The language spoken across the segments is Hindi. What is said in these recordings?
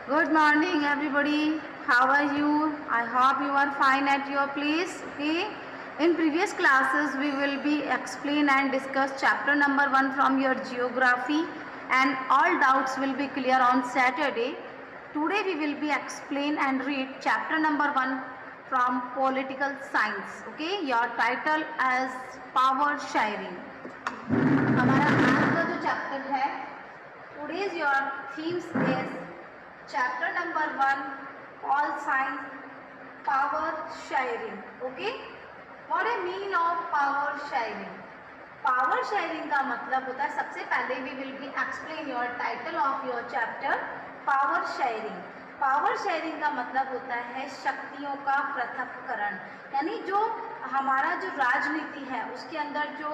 Good morning, everybody. How are you? I hope you are fine at your place. Okay. In previous classes, we will be explain and discuss chapter number 1 from your geography, and all doubts will be clear on Saturday. Today, we will be explain and read chapter number 1 from political science. Okay. Your title as power sharing. हमारा आज का जो चैप्टर है, today's your themes is chapter number 1 all science power sharing. Okay, what I mean of power sharing? Power sharing का मतलब होता है, सबसे पहले we will be explain your title of your chapter power sharing. Power sharing का मतलब होता है शक्तियों का पृथक्करण, यानी जो हमारा जो राजनीति है उसके अंदर जो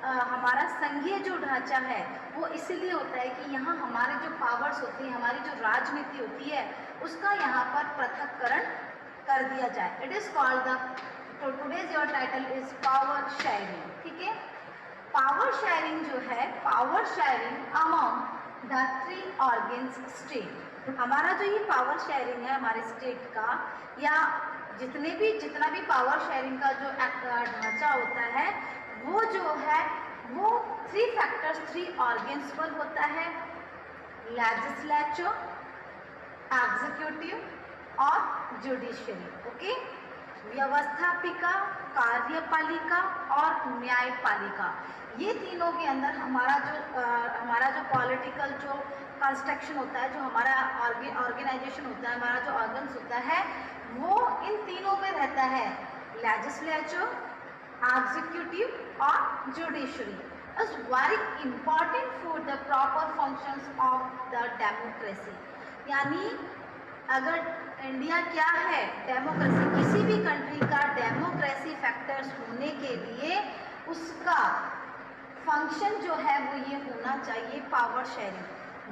हमारा संघीय जो ढांचा है वो इसलिए होता है कि यहाँ हमारे जो पावर्स होती हैं, हमारी जो राजनीति होती है उसका यहाँ पर पृथक्करण कर दिया जाए. It is called the today's your title is power sharing. ठीक है, पावर शेयरिंग जो है, power sharing among the 3 organs state. हमारा जो ये पावर शेयरिंग है हमारे स्टेट का, या जितना भी पावर शेयरिंग का जो ढांचा होता है वो जो है वो 3 फैक्टर्स 3 ऑर्गन्स पर होता है. लेजिस्लेचर, एग्जीक्यूटिव और जुडिशरी. ओके, व्यवस्थापिका, कार्यपालिका और न्यायपालिका, ये तीनों के अंदर हमारा जो पॉलिटिकल जो कंस्ट्रक्शन होता है, जो हमारा ऑर्गेनाइजेशन होता है, हमारा जो ऑर्गन्स होता है वो इन तीनों में रहता है. लेजिस्लेचर, एग्जीक्यूटिव और judiciary is very important for the proper functions of the democracy. यानी अगर इंडिया क्या है, डेमोक्रेसी, किसी भी कंट्री का डेमोक्रेसी फैक्टर्स होने के लिए उसका फंक्शन जो है वो ये होना चाहिए पावर शेयरिंग.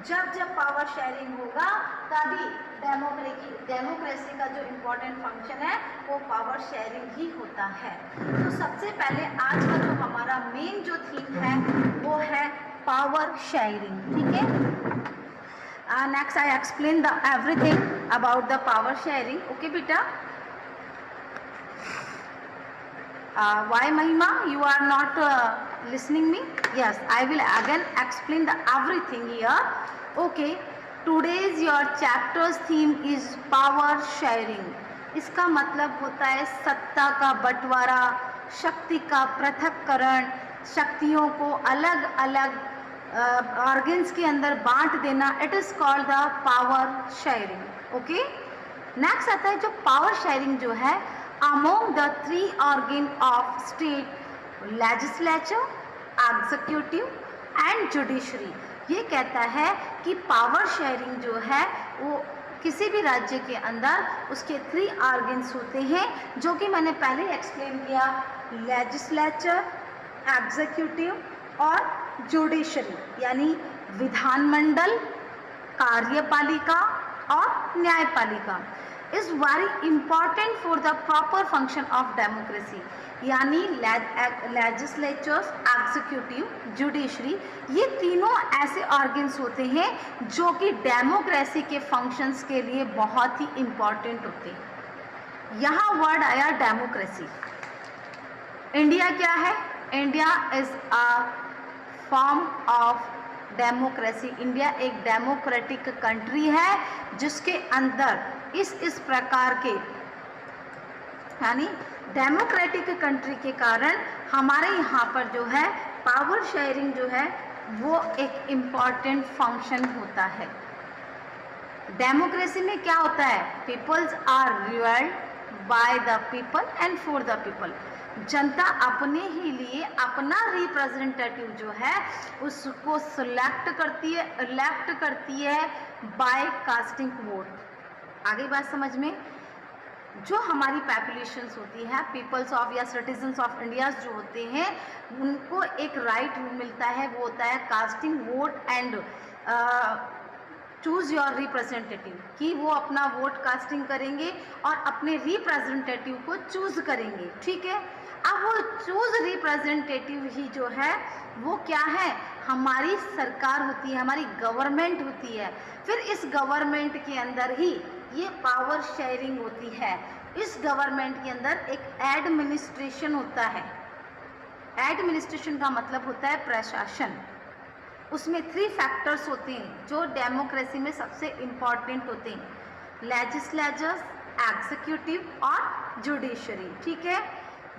जब पावर शेयरिंग होगा तभी डेमोक्रेसी का जो इम्पोर्टेंट फंक्शन है वो पावर शेयरिंग ही होता है. तो सबसे पहले आज का जो हमारा मेन जो थीम है वो है पावर शेयरिंग. ठीक है, next I explain the everything about the power sharing. Okay beta, why Mahima you are not listening me? Yes, I will again explain the everything here. Okay, today's your chapter's theme is power sharing. इसका मतलब होता है सत्ता का बंटवारा, शक्ति का पृथक्करण, शक्तियों को अलग अलग ऑर्गन्स के अंदर बांट देना. It is called the power sharing. Okay, next आता है जो पावर शेयरिंग जो है among the 3 organ of state, legislature, executive and judiciary. ये कहता है कि पावर शेयरिंग जो है वो किसी भी राज्य के अंदर उसके 3 ऑर्गन्स होते हैं, जो कि मैंने पहले एक्सप्लेन किया, लेजिस्लेचर, एग्जीक्यूटिव और जुडिशरी, यानी विधानमंडल, कार्यपालिका और न्यायपालिका is very important for the proper function of democracy. यानी लेजिस्लेचर्स, एग्जीक्यूटिव, जुडिशरी, ये तीनों ऐसे ऑर्गन्स होते हैं जो कि डेमोक्रेसी के फंक्शंस के लिए बहुत ही इंपॉर्टेंट होते हैं. यहाँ वर्ड आया डेमोक्रेसी. इंडिया क्या है? India is a form of democracy. India एक डेमोक्रेटिक कंट्री है जिसके अंदर इस प्रकार के, यानी डेमोक्रेटिक कंट्री के कारण हमारे यहाँ पर जो है पावर शेयरिंग जो है वो एक इम्पॉर्टेंट फंक्शन होता है. डेमोक्रेसी में क्या होता है? Peoples are ruled by the people and for the people. जनता अपने ही लिए अपना रिप्रेजेंटेटिव जो है उसको सिलेक्ट करती है, इलेक्ट करती है बाय कास्टिंग वोट. आगे बात समझ में? जो हमारी पॉपुलेशंस होती है, पीपल्स ऑफ या सिटीजन्स ऑफ इंडिया जो होते हैं, उनको एक राइट मिलता है, वो होता है casting vote and choose your representative, कि वो अपना वोट कास्टिंग करेंगे और अपने रिप्रेजेंटेटिव को चूज़ करेंगे. ठीक है, अब वो चूज़ रिप्रेजेंटेटिव ही जो है वो क्या है, हमारी सरकार होती है, हमारी गवर्नमेंट होती है, फिर इस गवर्नमेंट के अंदर ही ये पावर शेयरिंग होती है। इस गवर्नमेंट के अंदर एक एडमिनिस्ट्रेशन होता है। एडमिनिस्ट्रेशन का मतलब होता है प्रशासन। उसमें 3 फैक्टर्स होते हैं जो डेमोक्रेसी में सबसे इम्पॉर्टेंट होते हैं, लेजिस्लेचर, एग्जीक्यूटिव और जुडिशरी। ठीक है,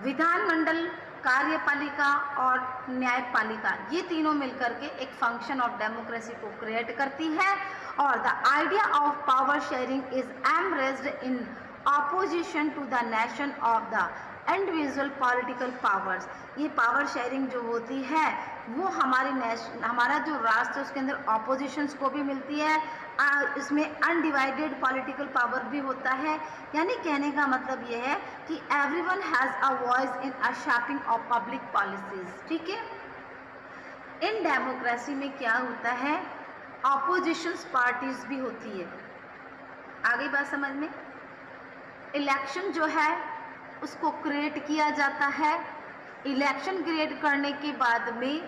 विधानमंडल, कार्यपालिका और न्यायपालिका, ये तीनों मिलकर के एक फंक्शन ऑफ डेमोक्रेसी को क्रिएट करती है। और the idea of power sharing is embraced in opposition to the nation of the individual political powers. ये पावर शेयरिंग जो होती है वो हमारा जो राष्ट्र है उसके अंदर ऑपोजिशंस को भी मिलती है, इसमें अनडिवाइडेड पॉलिटिकल पावर भी होता है। यानी कहने का मतलब ये है कि everyone has a voice in a shaping of public policies. ठीक है, इन डेमोक्रेसी में क्या होता है, ऑपोजिशंस पार्टीज भी होती है। आगे बात समझ में, इलेक्शन जो है उसको क्रिएट किया जाता है। इलेक्शन क्रिएट करने के बाद में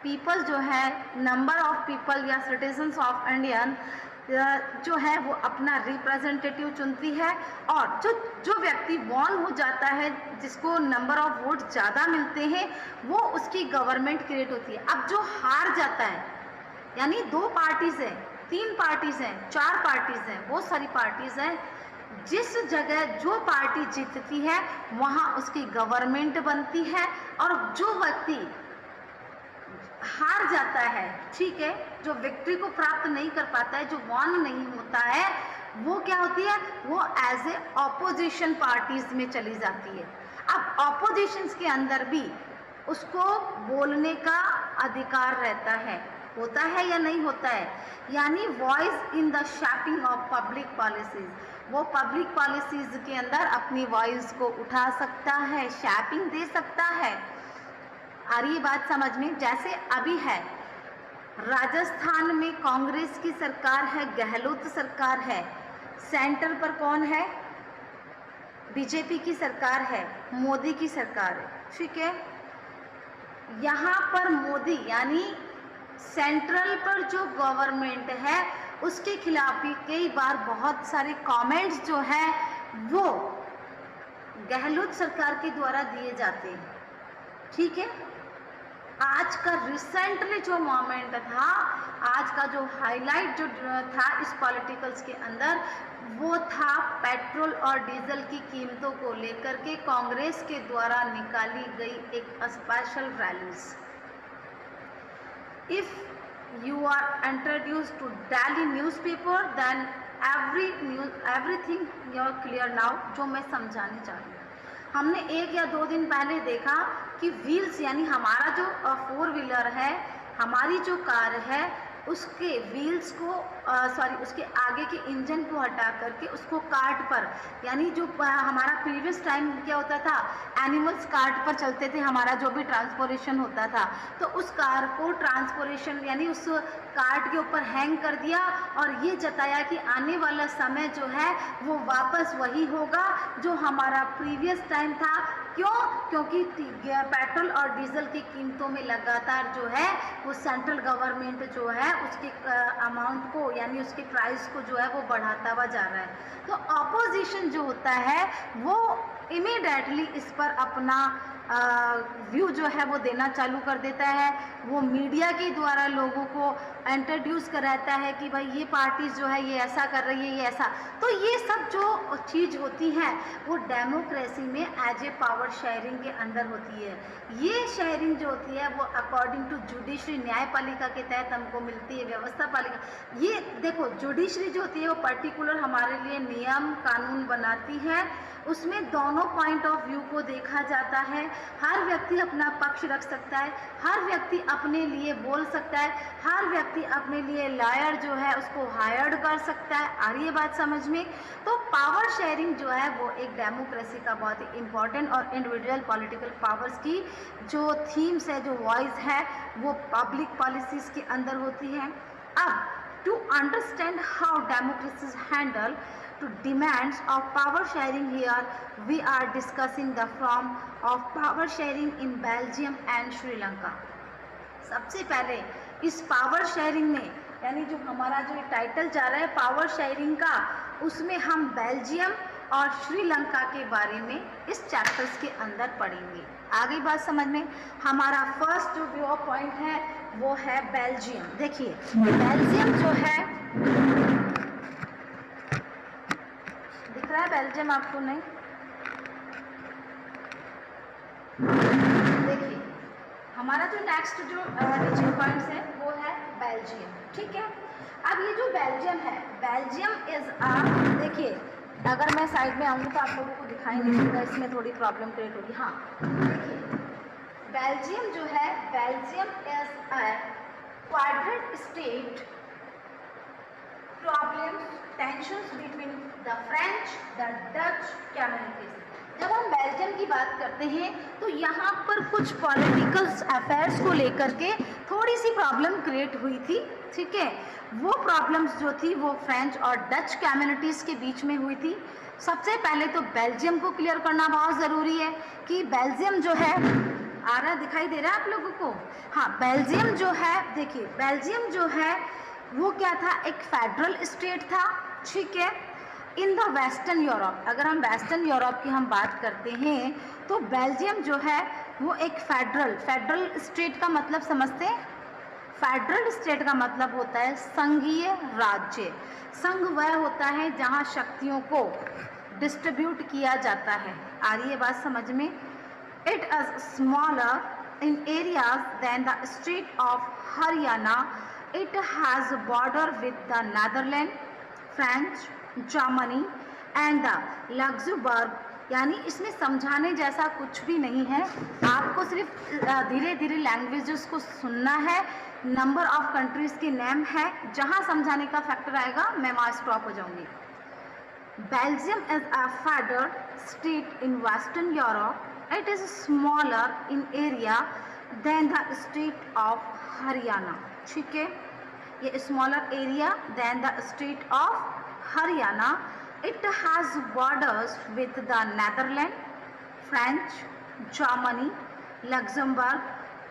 पीपल जो है, नंबर ऑफ पीपल या सिटीजन्स ऑफ इंडियन जो है वो अपना रिप्रेजेंटेटिव चुनती है, और जो व्यक्ति वॉन हो जाता है, जिसको नंबर ऑफ वोट ज़्यादा मिलते हैं, वो उसकी गवर्नमेंट क्रिएट होती है। अब जो हार जाता है, यानी 2 पार्टीज़ हैं, 3 पार्टीज़ हैं, 4 पार्टीज़ हैं, बहुत सारी पार्टीज़ हैं, जिस जगह जो पार्टी जीतती है वहाँ उसकी गवर्नमेंट बनती है, और जो व्यक्ति हार जाता है, ठीक है, जो विक्ट्री को प्राप्त नहीं कर पाता है, जो वॉन नहीं होता है, वो क्या होती है, वो एज ए ऑपोजिशन पार्टीज में चली जाती है। अब ऑपोजिशंस के अंदर भी उसको बोलने का अधिकार रहता है, होता है या नहीं होता है, यानी voice in the shaping of public policies. वो पब्लिक पॉलिसीज के अंदर अपनी वॉइस को उठा सकता है, शेपिंग दे सकता है। आ रही बात समझ में? जैसे अभी है राजस्थान में कांग्रेस की सरकार है, गहलोत सरकार है, सेंटर पर कौन है, बीजेपी की सरकार है, मोदी की सरकार है। ठीक है, यहाँ पर मोदी यानी सेंट्रल पर जो गवर्नमेंट है उसके खिलाफ भी कई बार बहुत सारे कमेंट्स जो है वो गहलोत सरकार के द्वारा दिए जाते हैं। ठीक है, आज का रिसेंटली जो मोमेंट था, आज का जो हाईलाइट जो था इस पॉलिटिकल्स के अंदर, वो था पेट्रोल और डीजल की कीमतों को लेकर के कांग्रेस के द्वारा निकाली गई एक special rallies. If you are introduced to Delhi newspaper then everything you are clear now। जो मैं समझाने चाह रही हूँ, हमने 1 या 2 दिन पहले देखा कि व्हील्स यानी हमारा जो 4 व्हीलर है, हमारी जो कार है, उसके व्हील्स को उसके आगे के इंजन को हटा करके उसको कार्ट पर, यानी जो हमारा प्रीवियस टाइम क्या होता था, एनिमल्स कार्ट पर चलते थे, हमारा जो भी ट्रांसपोर्टेशन होता था, तो उस कार को ट्रांसपोर्टेशन यानी उस कार्ट के ऊपर हैंग कर दिया और ये जताया कि आने वाला समय जो है वो वापस वही होगा जो हमारा प्रीवियस टाइम था। क्यों? क्योंकि पेट्रोल और डीजल की कीमतों में लगातार जो है वो सेंट्रल गवर्नमेंट जो है उसके अमाउंट को यानी उसके प्राइस को जो है वो बढ़ाता हुआ जा रहा है। तो ऑपोजिशन जो होता है वो इमीडिएटली इस पर अपना व्यू जो है वो देना चालू कर देता है। वो मीडिया के द्वारा लोगों को इंट्रोड्यूस कराता है कि भाई ये पार्टीज जो है ये ऐसा कर रही है, ये ऐसा। तो ये सब जो चीज़ होती है वो डेमोक्रेसी में एज ए पावर शेयरिंग के अंदर होती है। ये शेयरिंग जो होती है वो अकॉर्डिंग टू जुडिशरी, न्यायपालिका के तहत हमको मिलती है, व्यवस्था पालिका। ये देखो जुडिशरी जो होती है वो पर्टिकुलर हमारे लिए नियम कानून बनाती है, उसमें दोनों पॉइंट ऑफ व्यू को देखा जाता है। हर व्यक्ति अपना पक्ष रख सकता है, हर व्यक्ति अपने लिए बोल सकता है, हर व्यक्ति अपने लिए लॉयर जो है उसको हायर्ड कर सकता है। आ रही है बात समझ में? तो पावर शेयरिंग जो है वो एक डेमोक्रेसी का बहुत ही इम्पॉर्टेंट और इंडिविजुअल पॉलिटिकल पावर्स की जो थीम्स है, जो वॉइस है, वो पब्लिक पॉलिसीज के अंदर होती है। अब to understand how democracy is handle to demands of power sharing, here we are discussing the form of power sharing in Belgium and Sri Lanka। सबसे पहले इस पावर शेयरिंग में, यानी जो हमारा जो टाइटल जा रहा है पावर शेयरिंग का, उसमें हम बेल्जियम और श्रीलंका के बारे में इस चैप्टर्स के अंदर पढ़ेंगे। आगे बात समझ में। हमारा फर्स्ट जो व्यू पॉइंट है वो है बेल्जियम। देखिए बेल्जियम जो है, दिख रहा है बेल्जियम आपको? नहीं, देखिए हमारा जो नेक्स्ट जो टीचिंग पॉइंट्स है वो है बेल्जियम। ठीक है, अब ये जो बेल्जियम है, बेल्जियम इज देखिए अगर मैं साइड में आऊँगी तो आप लोगों को दिखाई नहीं देगा, इसमें थोड़ी प्रॉब्लम क्रिएट होगी। हाँ देखिए बेल्जियम जो है, Belgium is a quadrant state, problems tensions between the French the Dutch communities. जब हम बेल्जियम की बात करते हैं तो यहाँ पर कुछ पॉलिटिकल अफेयर्स को लेकर के थोड़ी सी प्रॉब्लम क्रिएट हुई थी। ठीक है, वो प्रॉब्लम्स जो थी वो फ्रेंच और डच कम्युनिटीज़ के बीच में हुई थी। सबसे पहले तो बेल्जियम को क्लियर करना बहुत ज़रूरी है कि बेल्जियम जो है, आ रहा दिखाई दे रहा है आप लोगों को? हाँ, बेल्जियम जो है, देखिए बेल्जियम जो है वो क्या था, एक फेडरल स्टेट था। ठीक है, इन द वेस्टर्न यूरोप, अगर हम वेस्टर्न यूरोप की हम बात करते हैं तो बेल्जियम जो है वो एक फेडरल स्टेट का मतलब समझते हैं? फेडरल स्टेट का मतलब होता है संघीय राज्य। संघ वह होता है जहाँ शक्तियों को डिस्ट्रीब्यूट किया जाता है। आ रही है बात समझ में? It is smaller in areas than the state of Haryana. It has border with the Netherland, French, Germany and the Luxembourg. यानी इसमें समझाने जैसा कुछ भी नहीं है, आपको सिर्फ धीरे धीरे लैंग्वेजेस को सुनना है। नंबर ऑफ कंट्रीज़ के नेम है, जहाँ समझाने का फैक्टर आएगा मैं वहाँ स्टॉप हो जाऊँगी। Belgium is a federal state in Western Europe. It is smaller in area than the state of Haryana. ठीक है, ये smaller area than the state of Haryana. It has borders with the Netherlands, French, Germany, Luxembourg.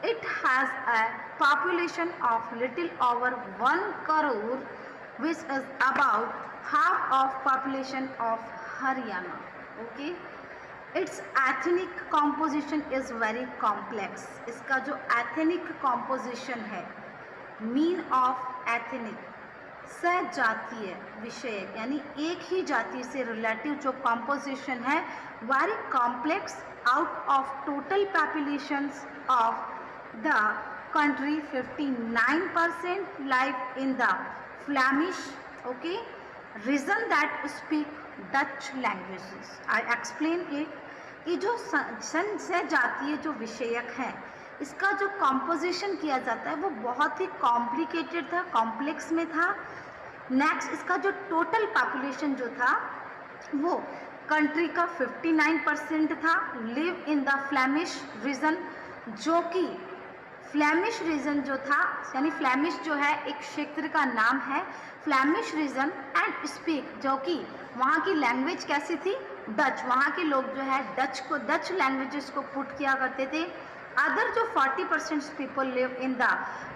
It has a population of little over 1 crore, which is about half of population of Haryana. Okay. Its ethnic composition is very complex. इसका जो ethnic composition है, mean of ethnic, सजातीय विषय, यानी एक ही जाति से रिलेटिव जो कॉम्पोजिशन है, very complex. Out of total populations of the country 59% live in the Flemish okay region that speak Dutch languages. I explain it. ये जो सजातीय जो विषयक है, इसका जो कॉम्पोजिशन किया जाता है वो बहुत ही कॉम्प्लिकेटेड था, कॉम्प्लेक्स में था। नेक्स्ट, इसका जो टोटल पॉपुलेशन जो था वो कंट्री का 59% था, live in the Flemish region, जो कि फ्लैमिश रीजन जो था, यानी फ्लैमिश जो है एक क्षेत्र का नाम है, फ्लैमिश रीजन एंड स्पीक, जो कि वहाँ की लैंग्वेज कैसी थी, डच। वहाँ के लोग जो है डच लैंग्वेजेस को पुट किया करते थे। अदर जो 40% people live in the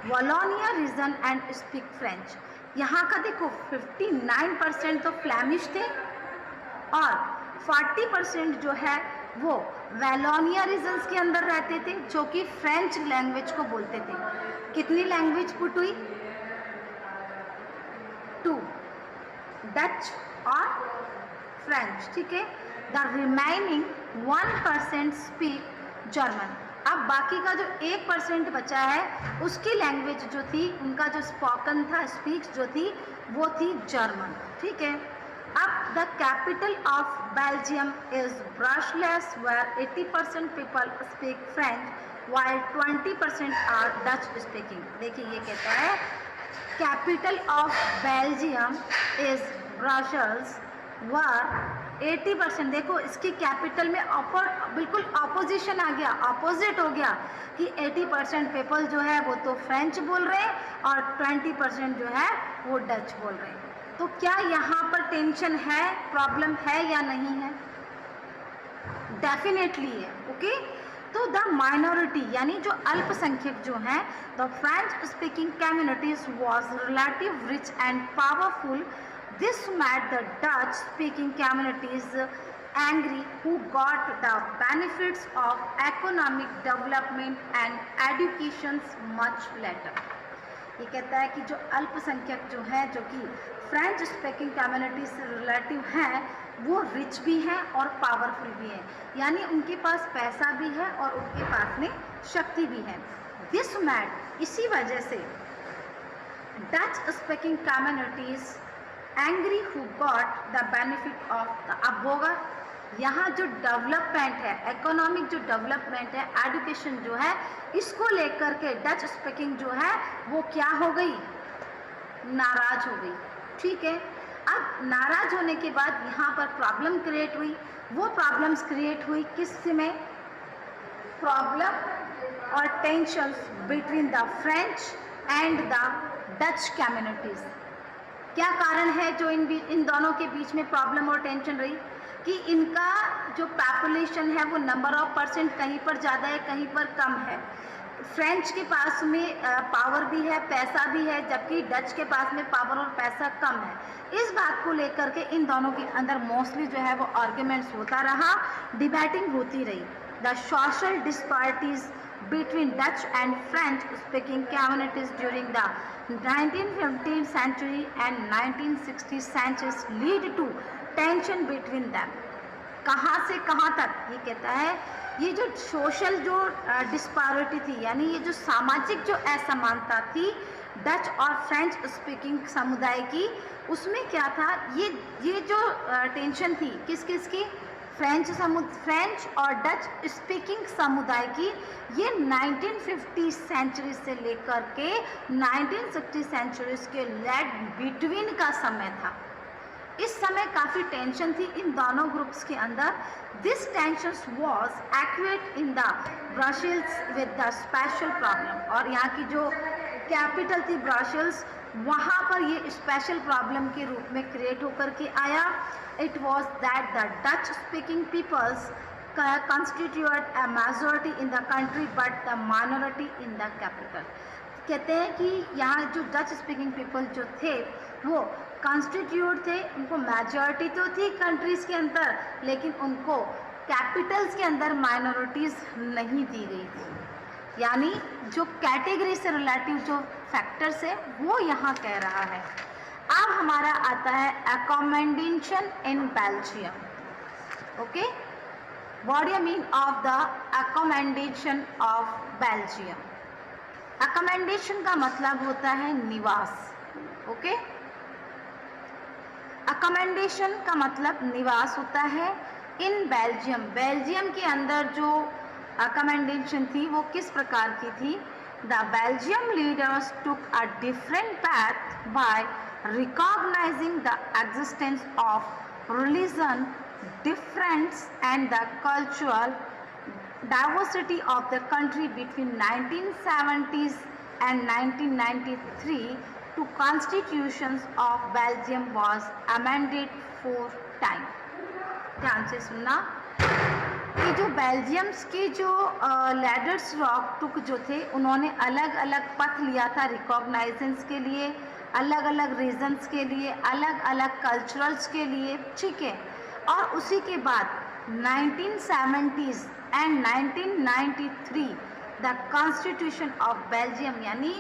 Wallonia region and speak French. यहाँ का देखो 59% तो फ्लैमिश थे और 40% जो है वो वैलोनिया रीजन्स के अंदर रहते थे, जो कि फ्रेंच लैंग्वेज को बोलते थे। कितनी लैंग्वेज पुट हुई? 2, डच और फ्रेंच। ठीक है, द रिमेनिंग 1% स्पीक जर्मन। अब बाकी का जो 1% बचा है उसकी लैंग्वेज जो थी, उनका जो स्पोकन था, स्पीच जो थी वो थी जर्मन। ठीक है, अब the capital of Belgium is Brussels where 80% people speak French while 20% are Dutch speaking. देखिए ये कहता है capital of Belgium is Brussels where 80%। देखो इसकी कैपिटल में बिल्कुल ऑपोजिशन आ गया, ऑपोजिट हो गया कि 80% पीपल जो है वो तो फ्रेंच बोल रहे हैं और 20% जो है वो डच बोल रहे हैं। तो क्या यहाँ पर टेंशन है, प्रॉब्लम है या नहीं है? डेफिनेटली है। ओके, तो द माइनॉरिटी यानी जो अल्पसंख्यक जो हैं, the French speaking communities was relative rich and powerful. This made the Dutch speaking communities angry who got the benefits of economic development and education much later. ये कहता है कि जो अल्पसंख्यक जो है, जो कि फ्रेंच स्पीकिंग कम्युनिटी से रिलेटिव हैं, वो रिच भी हैं और पावरफुल भी हैं, यानी उनके पास पैसा भी है और उनके पास में शक्ति भी है. दिस मैड, इसी वजह से Dutch speaking communities angry who got the benefit of the. अब होगा यहाँ जो डेवलपमेंट है, इकोनॉमिक जो डेवलपमेंट है, एजुकेशन जो है, इसको लेकर के डच स्पीकिंग जो है वो क्या हो गई, नाराज हो गई. ठीक है, अब नाराज होने के बाद यहाँ पर प्रॉब्लम क्रिएट हुई. वो प्रॉब्लम्स क्रिएट हुई किस में, प्रॉब्लम और tensions between the French and the Dutch communities. क्या कारण है जो इन दोनों के बीच में प्रॉब्लम और टेंशन रही, कि इनका जो पॉपुलेशन है वो नंबर ऑफ परसेंट कहीं पर ज़्यादा है, कहीं पर कम है. फ्रेंच के पास में पावर भी है, पैसा भी है, जबकि डच के पास में पावर और पैसा कम है. इस बात को लेकर के इन दोनों के अंदर मोस्टली जो है वो आर्ग्यूमेंट्स होता रहा, डिबेटिंग होती रही. The social disparities between Dutch and French speaking communities during the 19th century and 1960 centuries lead to tension between them. कहाँ से कहाँ तक, ये कहता है ये जो सोशल जो डिस्पैरिटी थी, यानी ये जो सामाजिक जो असमानता थी डच और फ्रेंच स्पीकिंग समुदाय की, उसमें क्या था, ये जो टेंशन थी किस किस की, फ्रेंच और डच स्पीकिंग समुदाय की, ये 1950 सेंचुरी से लेकर के 1960 सेंचुरीज के लेड बिटवीन का समय था. इस समय काफ़ी टेंशन थी इन दोनों ग्रुप्स के अंदर. This tension was acute in the Brussels with the special problem. और यहाँ की जो कैपिटल थी ब्रसेल्स, वहाँ पर ये स्पेशल प्रॉब्लम के रूप में क्रिएट होकर के आया. It was that the Dutch speaking peoples constituted a majority in the country but the minority in the capital. कहते हैं कि यहाँ जो डच स्पीकिंग पीपल जो थे वो कॉन्स्टिट्यूट थे, उनको मेजॉरिटी तो थी कंट्रीज़ के अंदर, लेकिन उनको कैपिटल्स के अंदर माइनॉरिटीज़ नहीं दी गई थी. यानी जो कैटेगरी से रिलेटिव जो फैक्टर्स है वो यहाँ कह रहा है. अब हमारा आता है accommodation in Belgium. Okay, what do you mean of the accommodation of Belgium. Accommodation का मतलब होता है निवास. ओके, अकोमोडेशन का मतलब निवास होता है. इन बेल्जियम, बेल्जियम के अंदर जो अकोमोडेशन थी वो किस प्रकार की थी. The Belgium leaders took a different path by recognizing the existence of religion difference and the cultural diversity of the country between 1970s and 1993. To constitutions of Belgium was amended 4 times. ध्यान से सुनना, ये जो बेल्जियम्स के जो लैडर्स रॉक टुक जो थे, उन्होंने अलग अलग पथ लिया था रिकॉग्नाइजेंस के लिए, अलग अलग रीजन्स के लिए, अलग अलग कल्चरल्स के लिए. ठीक है, और उसी के बाद 1970s and 1993 the constitution of Belgium, यानी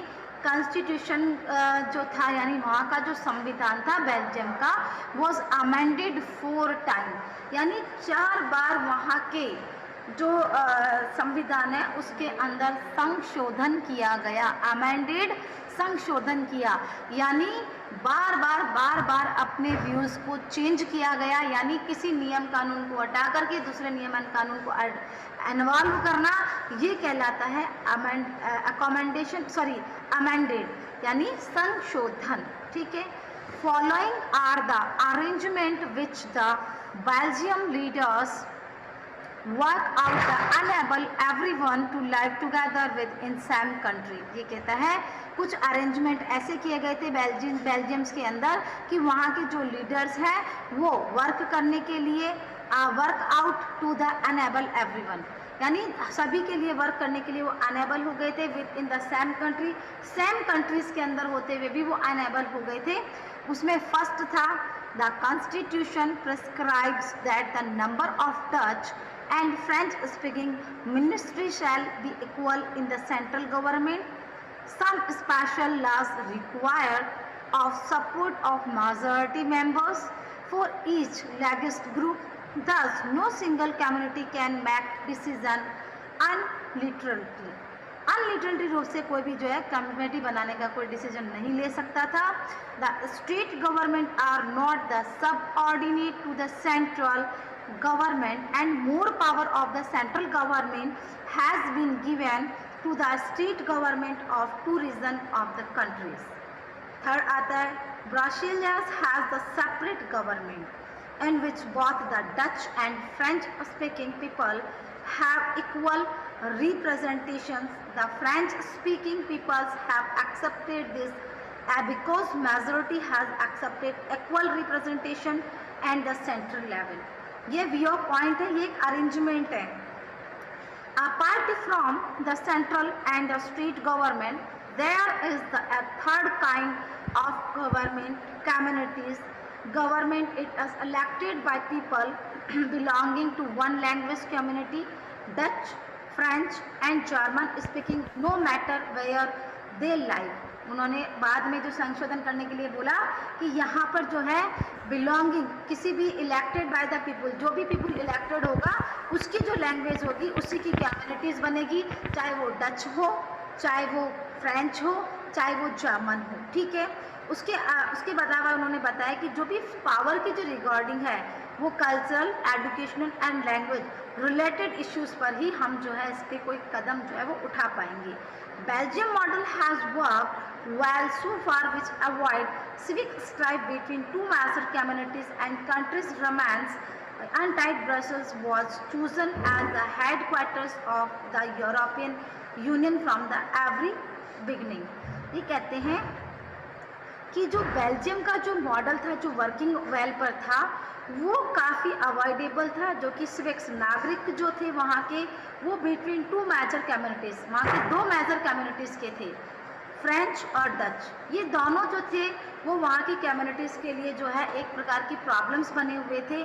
कॉन्स्टिट्यूशन जो था, यानी वहाँ का जो संविधान था बेल्जियम का, वॉज अमेंडेड 4 टाइम, यानी 4 बार वहाँ के जो संविधान है उसके अंदर संशोधन किया गया. अमेंडेड, संशोधन किया, यानी बार बार अपने व्यूज़ को चेंज किया गया. यानी किसी नियम कानून को हटा करके दूसरे नियम कानून को इन्वॉल्व करना, ये कहलाता है अकोमोडेशन, अमेंडेड यानी संशोधन. ठीक है, following are the arrangement which the Belgium leaders work out the enable everyone to live together with in same country. ये कहता है कुछ अरेंजमेंट ऐसे किए गए थे बेल्जियम्स के अंदर कि वहाँ के जो लीडर्स हैं वो वर्क करने के लिए work out to the enable everyone, यानी सभी के लिए वर्क करने के लिए वो अनेबल हो गए थे with in the same country, same countries के अंदर होते हुए भी वो अनेबल हो गए थे। उसमें फर्स्ट था the constitution prescribes that the number of Dutch and French speaking ministry shall be equal in the central government. Some special laws require of support of majority members for each linguist group. Thus, no single community can make decision unilaterally. अनलिटरली रूप से कोई भी जो है कम्युनिटी बनाने का कोई डिसीजन नहीं ले सकता था। The state government are not the subordinate to the central government and more power of the central government has been given to the state government of two regions of the countries. Third आता है Brasilia has the separate government in which both the Dutch and French speaking people have equal representations. The French speaking peoples have accepted this because majority has accepted equal representation and the central level. ये व्यू पॉइंट है, ये एक अरेंजमेंट है। Apart from the central and the state government there is the third kind of government communities government it is elected by people belonging to one language community Dutch French and German speaking no matter where they live. उन्होंने बाद में जो संशोधन करने के लिए बोला कि यहाँ पर जो है बिलोंगिंग किसी भी इलेक्टेड बाय द पीपल, जो भी पीपल इलेक्टेड होगा उसकी जो लैंग्वेज होगी उसी की कम्युनिटीज़ बनेगी, चाहे वो डच हो, चाहे वो फ्रेंच हो, चाहे वो जर्मन हो, ठीक है। उसके अलावा उन्होंने बताया कि जो भी पावर की जो रिगार्डिंग है वो cultural, educational and language related issues पर ही हम जो है इस पर कोई कदम जो है वो उठा पाएंगे। Belgium model has worked well so far, which avoid civic strife between two major communities and countries remains untied. Brussels was chosen as the headquarters of the European Union from the very beginning. ये कहते हैं कि जो बेल्जियम का जो मॉडल था, जो वर्किंग वेल पर था, वो काफ़ी अवॉइडेबल था, जो कि सिविक्स नागरिक जो थे वहाँ के वो बिटवीन टू मेजर कम्युनिटीज़, वहाँ के दो मेजर कम्युनिटीज़ के थे, फ्रेंच और डच। ये दोनों जो थे वो वहाँ की कम्युनिटीज़ के लिए जो है एक प्रकार की प्रॉब्लम्स बने हुए थे।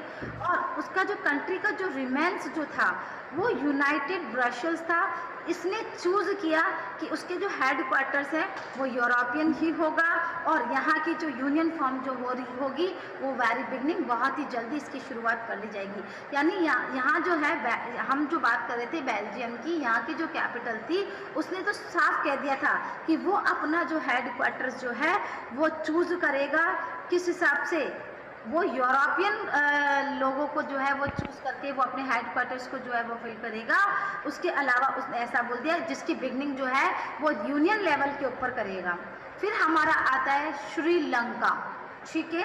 और उसका जो कंट्री का जो रिमेंस जो था वो यूनाइटेड ब्रसेल्स था। इसने चूज़ किया कि उसके जो हेड क्वार्टर्स है वो यूरोपियन ही होगा और यहाँ की जो यूनियन फॉर्म जो हो रही होगी वो वेरी बिगनिंग बहुत ही जल्दी इसकी शुरुआत कर ली जाएगी। यानी यहाँ जो है हम जो बात कर रहे थे बेल्जियम की, यहाँ की जो कैपिटल थी उसने तो साफ कह दिया था कि वो अपना जो हेड क्वार्टर्स जो है वो चूज़ करेगा, किस हिसाब से वो यूरोपियन लोगों को जो है वो चूज़ करके वो अपने हेड क्वार्टर्स को जो है वो फिल करेगा। उसके अलावा उसने ऐसा बोल दिया जिसकी बिगनिंग जो है वो यूनियन लेवल के ऊपर करेगा। फिर हमारा आता है श्रीलंका, ठीक है।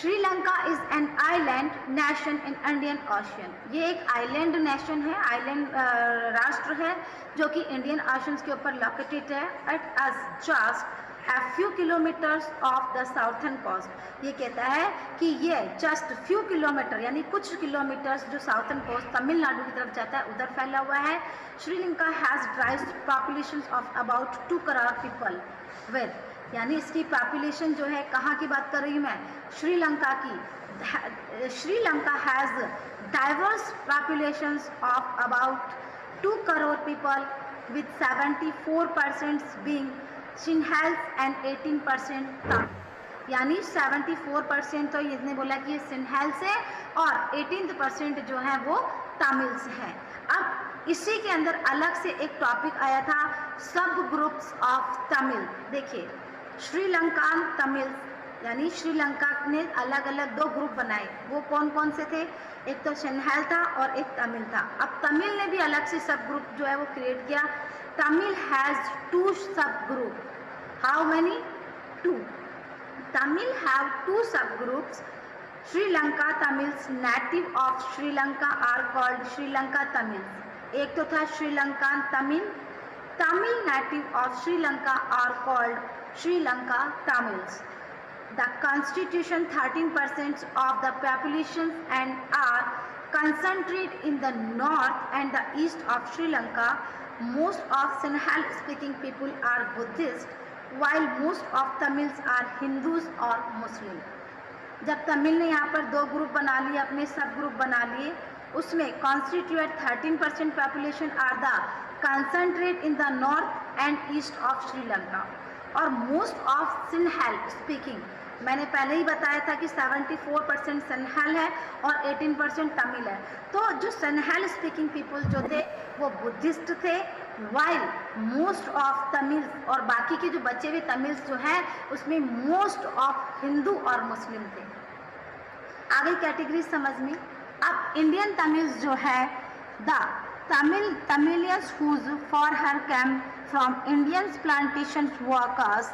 Sri Lanka is an island nation in Indian ocean. ये एक आइलैंड नेशन है, आइलैंड राष्ट्र है जो कि इंडियन ओशन के ऊपर लोकेटेड है। It is just a few kilometers of the southern coast। ये कहता है कि ये जस्ट फ्यू किलोमीटर यानी कुछ किलोमीटर्स जो साउथर्न कोस्ट तमिलनाडु की तरफ जाता है उधर फैला हुआ है। Sri Lanka has ड्राइज population of about 2 crore people with, यानी इसकी पॉपुलेशन जो है, कहाँ की बात कर रही हूँ मैं, श्रीलंका की। Sri Lanka has diverse population of about 2 crore people with 74% being Sinhalas and 18% Tamil. यानी 74% तो इसने बोला कि ये सिन्हल्स है और 18% जो है वो तमिल्स हैं। अब इसी के अंदर अलग से एक टॉपिक आया था सब ग्रुप्स ऑफ तमिल। देखिए श्रीलंकान तमिल्स, यानी श्रीलंका ने अलग अलग 2 ग्रुप बनाए। वो कौन कौन से थे? एक तो सिन्हल था और एक तमिल था। अब तमिल ने भी अलग से सब ग्रुप जो है वो क्रिएट किया। Tamil has 2 sub group. How many? 2। Tamil have 2 sub groups. Sri Lanka Tamils native of Sri Lanka are called Sri Lanka Tamils. एक तो था Sri Lankan Tamil. Tamil native of Sri Lanka are called Sri Lanka Tamils. The constitution 13% of the population and are concentrate in the north and the east of Sri Lanka. Most of Sinhal speaking people are Buddhist, while most of Tamils are Hindus or Muslim. जब तमिल ने यहाँ पर दो ग्रुप बना लिए, अपने सब ग्रुप बना लिए, उसमें constitute 13% population are the concentrate in the north and east of Sri Lanka, और मोस्ट ऑफ सिन्हल स्पीकिंग, मैंने पहले ही बताया था कि 74% सिन्हल है और 18% तमिल है। तो जो सिन्हल स्पीकिंग पीपल जो थे वो बुद्धिस्ट थे, वाइल मोस्ट ऑफ तमिल्स और बाकी के जो बचे हुए तमिल्स जो हैं उसमें मोस्ट ऑफ हिंदू और मुस्लिम थे। आगे कैटेगरी समझ में। अब इंडियन तमिल्स जो है, the Tamilians whose for her came from Indian plantation workers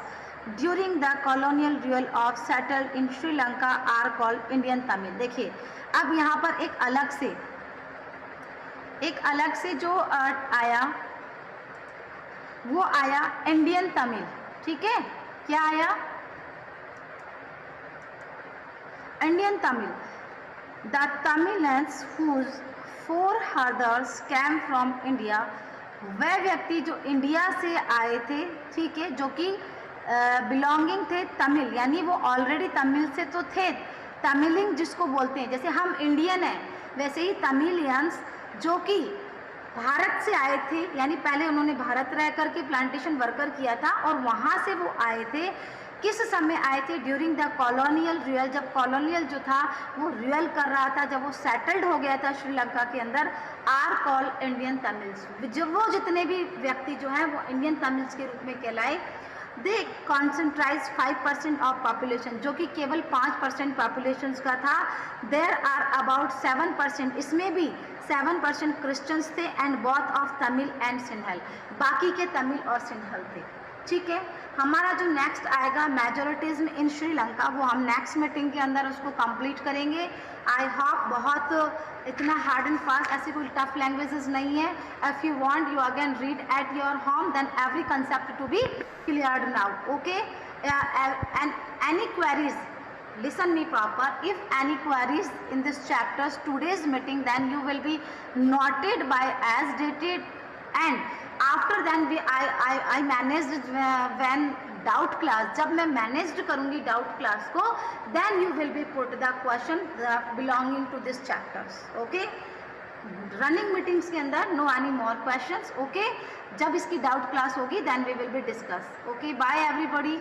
during the colonial rule of settled in Sri Lanka are called Indian Tamil। देखिए अब यहाँ पर एक अलग से जो आया वो आया इंडियन तमिल, ठीक है। क्या आया? Indian Tamil. The Tamilians whose forefathers came from India, वह व्यक्ति जो इंडिया से आए थे, ठीक है, जो कि बिलोंगिंग थे तमिल, यानी वो ऑलरेडी तमिल से तो थे, तमिलिंग जिसको बोलते हैं, जैसे हम इंडियन हैं वैसे ही तमिलियंस जो कि भारत से आए थे, यानी पहले उन्होंने भारत रह करके प्लांटेशन वर्कर किया था और वहाँ से वो आए थे। किस समय आए थे? ड्यूरिंग द कॉलोनियल रूल, जब कॉलोनियल जो था वो रूल कर रहा था, जब वो सेटल्ड हो गया था श्रीलंका के अंदर, आर कॉल इंडियन तमिल्स। जब वो जितने भी व्यक्ति जो हैं वो इंडियन तमिल्स के रूप में कहलाए। दे कॉन्सेंट्राइज 5% ऑफ पॉपुलेशन, जो कि केवल 5% पॉपुलेशन का था। देर आर अबाउट 7%, इसमें भी 7% क्रिश्चियंस थे, and both of Tamil and Sinhala, बाकी के तमिल और सिन्हल थे, ठीक है। हमारा जो नेक्स्ट आएगा मेजोरिटीज़ इन श्रीलंका, वो हम नेक्स्ट मीटिंग के अंदर उसको कंप्लीट करेंगे। आई होप बहुत इतना हार्ड एंड फास्ट ऐसी कोई टफ लैंग्वेजेस नहीं है। If you want you again read at your home, then every concept to be cleared now, okay. And any queries, listen me proper, if any queries in this chapters today's meeting, then you will be noted by as dated, and after then I managed when doubt class, जब मैं managed करूँगी doubt class को, then you will be put the question belonging to this chapters, okay। Running meetings के अंदर no any more questions, okay। जब इसकी doubt class होगी then we will be discuss, okay। Bye everybody।